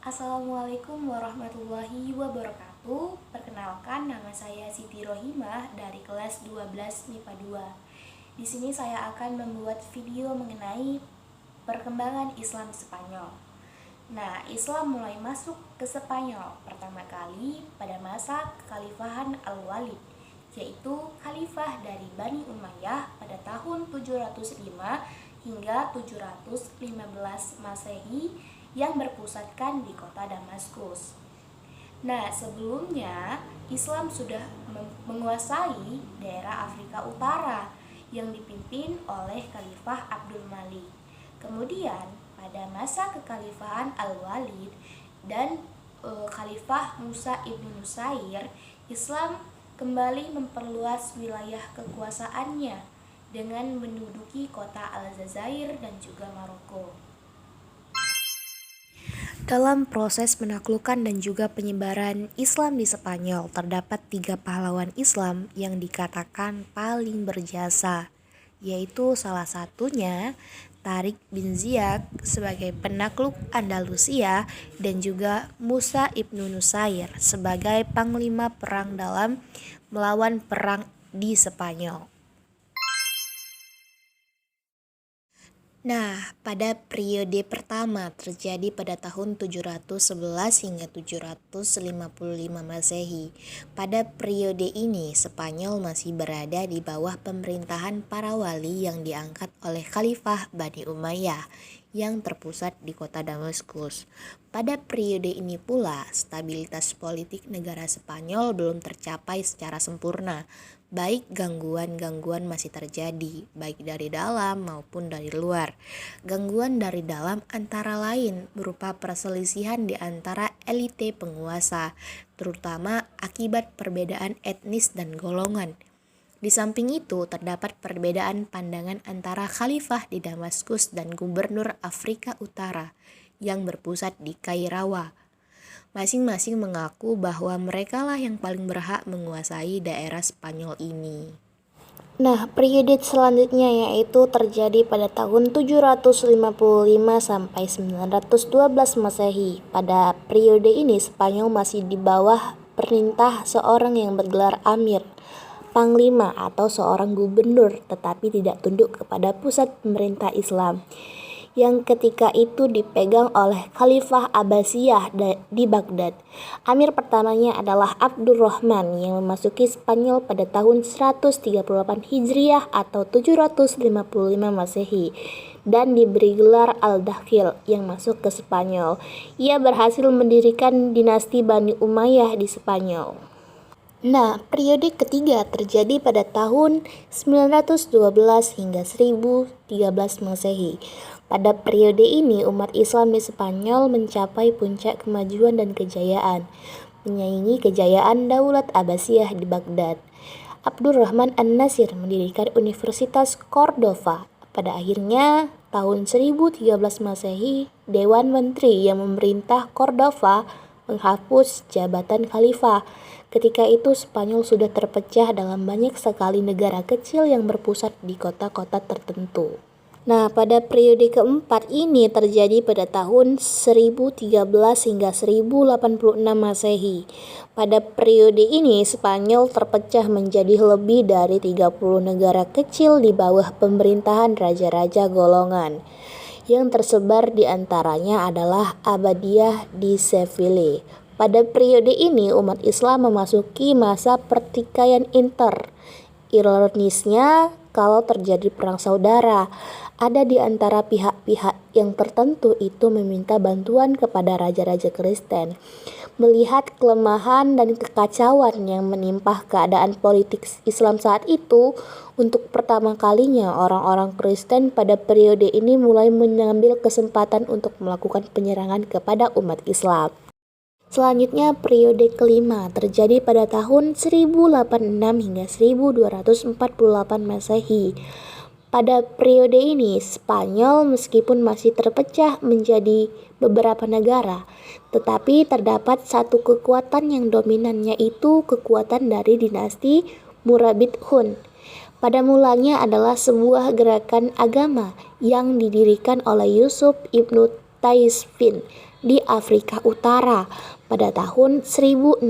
Assalamualaikum warahmatullahi wabarakatuh. Perkenalkan, nama saya Siti Rohimah dari kelas 12 MIPA 2. Di sini saya akan membuat video mengenai perkembangan Islam Spanyol. Nah, Islam mulai masuk ke Spanyol pertama kali pada masa kekhalifahan Al-Walid, yaitu khalifah dari Bani Umayyah pada tahun 705 hingga 715 Masehi yang berpusatkan di kota Damaskus. Nah, sebelumnya Islam sudah menguasai daerah Afrika Utara yang dipimpin oleh Khalifah Abdul Malik. Kemudian pada masa kekhalifahan Al-Walid dan Khalifah Musa ibn Nusair, Islam kembali memperluas wilayah kekuasaannya dengan menduduki kota Aljazair dan juga Maroko. Dalam proses menaklukkan dan juga penyebaran Islam di Spanyol, terdapat 3 pahlawan Islam yang dikatakan paling berjasa, yaitu salah satunya Tariq bin Ziyad sebagai penakluk Andalusia dan juga Musa ibnu Nusair sebagai panglima perang dalam melawan perang di Spanyol. Nah, pada periode pertama terjadi pada tahun 711 hingga 755 Masehi. Pada periode ini, Spanyol masih berada di bawah pemerintahan para wali yang diangkat oleh Khalifah Bani Umayyah yang terpusat di kota Damaskus. Pada periode ini pula, stabilitas politik negara Spanyol belum tercapai secara sempurna. Baik gangguan-gangguan masih terjadi, baik dari dalam maupun dari luar. Gangguan dari dalam antara lain berupa perselisihan di antara elite penguasa, terutama akibat perbedaan etnis dan golongan. Di samping itu, terdapat perbedaan pandangan antara khalifah di Damaskus dan gubernur Afrika Utara yang berpusat di Kairawa. Masing-masing mengaku bahwa merekalah yang paling berhak menguasai daerah Spanyol ini. Nah, periode selanjutnya yaitu terjadi pada tahun 755 sampai 912 Masehi. Pada periode ini Spanyol masih di bawah perintah seorang yang bergelar Amir, panglima atau seorang gubernur, tetapi tidak tunduk kepada pusat pemerintah Islam yang ketika itu dipegang oleh Khalifah Abbasiyah di Baghdad. Amir pertamanya adalah Abdurrahman yang memasuki Spanyol pada tahun 138 Hijriah atau 755 Masehi dan diberi gelar Al-Dakhil yang masuk ke Spanyol. Ia berhasil mendirikan dinasti Bani Umayyah di Spanyol. Nah, periode ketiga terjadi pada tahun 912 hingga 1013 Masehi. Pada periode ini, umat Islam di Spanyol mencapai puncak kemajuan dan kejayaan, menyaingi kejayaan Daulat Abbasiyah di Baghdad. Abdurrahman An-Nasir mendirikan Universitas Cordova. Pada akhirnya, tahun 1013 Masehi, Dewan Menteri yang memerintah Cordova menghapus jabatan khalifah. Ketika itu Spanyol sudah terpecah dalam banyak sekali negara kecil yang berpusat di kota-kota tertentu. Nah, pada periode keempat ini terjadi pada tahun 1013 hingga 1086 Masehi. Pada periode ini Spanyol terpecah menjadi lebih dari 30 negara kecil di bawah pemerintahan raja-raja golongan. Yang tersebar di antaranya adalah Abbadiyah di Seville. Pada periode ini umat Islam memasuki masa pertikaian inter. Ironisnya, kalau terjadi perang saudara, ada di antara pihak-pihak yang tertentu itu meminta bantuan kepada raja-raja Kristen. Melihat kelemahan dan kekacauan yang menimpa keadaan politik Islam saat itu, untuk pertama kalinya orang-orang Kristen pada periode ini mulai mengambil kesempatan untuk melakukan penyerangan kepada umat Islam. Selanjutnya periode kelima terjadi pada tahun 1086 hingga 1248 Masehi. Pada periode ini Spanyol meskipun masih terpecah menjadi beberapa negara, tetapi terdapat satu kekuatan yang dominan, yaitu kekuatan dari dinasti Murabithun. Pada mulanya adalah sebuah gerakan agama yang didirikan oleh Yusuf ibnu Taizfin di Afrika Utara. Pada tahun 1062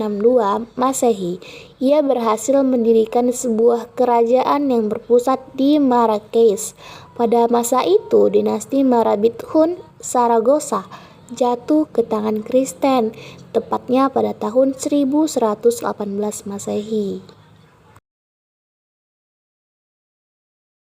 Masehi, ia berhasil mendirikan sebuah kerajaan yang berpusat di Marrakesh. Pada masa itu, dinasti Marabithun Saragossa jatuh ke tangan Kristen, tepatnya pada tahun 1118 Masehi.